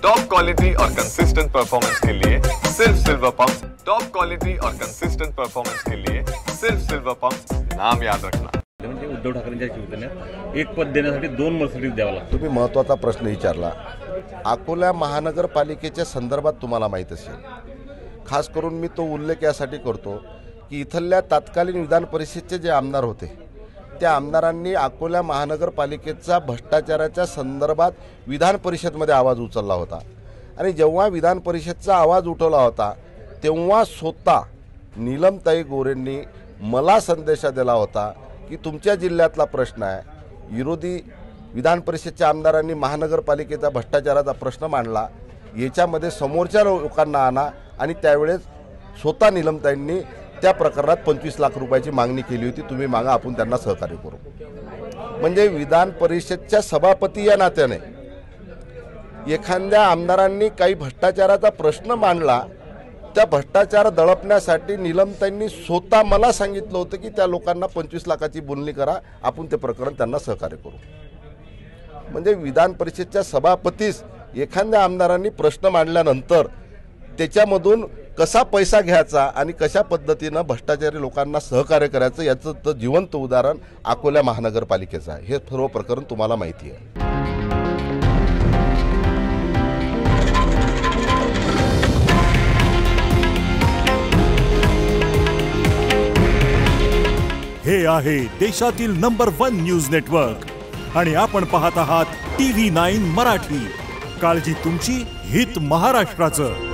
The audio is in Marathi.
टॉप क्वालिटी और कंसिस्टेंट परफॉर्मेंस के लिए सिर्फ सिल्वर पंप्स। टॉप क्वालिटी और कंसिस्टेंट परफॉर्मेंस के लिए सिर्फ सिल्वर पंप्स, नाम याद रखना। म्हणजे उद्धव ठाकरेंच्या शिवसेनेत एक पद देण्यासाठी 2 मर्सिडीज द्यावा लागतो। तुम्ही महत्त्वाचा प्रश्न विचारला। अकोला महानगरपालिकेच्या संदर्भात तुम्हाला माहित असेल, खास करून मी तो उल्लेख यासाठी करतो की इथल्या तत्कालीन विधान परिषदेचे जे आमदार होते त्या आमदारांनी अकोला महानगरपालिकेचा भ्रष्टाचाराच्या संदर्भात विधान परिषदेमध्ये आवाज उचलला होता आणि जेव्हा विधान परिषदेचा आवाज उठवला होता तेव्हा स्वतः नीलमताई गोरेंनी मला संदेश दिला होता की तुमच्या जिल्ह्यातला प्रश्न आहे, विरोधी विधान परिषदेच्या आमदारांनी महानगरपालिकेचा भ्रष्टाचाराचा प्रश्न मांडला, याच्यामध्ये समोरच्या लोकांना आणा आणि त्यावेळेस स्वतः नीलमताईंनी त्या प्रकरणात 25 लाख रुपयाची मागणी केली होती, तुम्ही मागा, आपण त्यांना सहकार्य करू। म्हणजे विधान परिषदेच्या सभापती या नात्याने एखाद्या आमदारांनी काही भ्रष्टाचाराचा प्रश्न मांडला, त्या भ्रष्टाचार दळपण्यासाठी नीलमताईंनी स्वतः मला सांगितलं होतं की त्या लोकांना 25 लाखाची बोलणी करा, आपण ते प्रकरण त्यांना सहकार्य करू। म्हणजे विधान परिषदेच्या सभापतीस एखाद्या आमदारांनी प्रश्न मांडल्यानंतर त्याच्यामधून कसा पैसा घ्यायचा आणि कशा पद्धतीनं भ्रष्टाचारी लोकांना सहकार्य करायचं याचं तर जिवंत उदाहरण अकोला महानगरपालिकेचं आहे। हे सर्व प्रकरण तुम्हाला माहिती आहे। हे आहे देशातील नंबर 1 न्यूज नेटवर्क आणि आपण पाहत आहात TV9 मराठी। काळजी तुमची, हित महाराष्ट्राचं।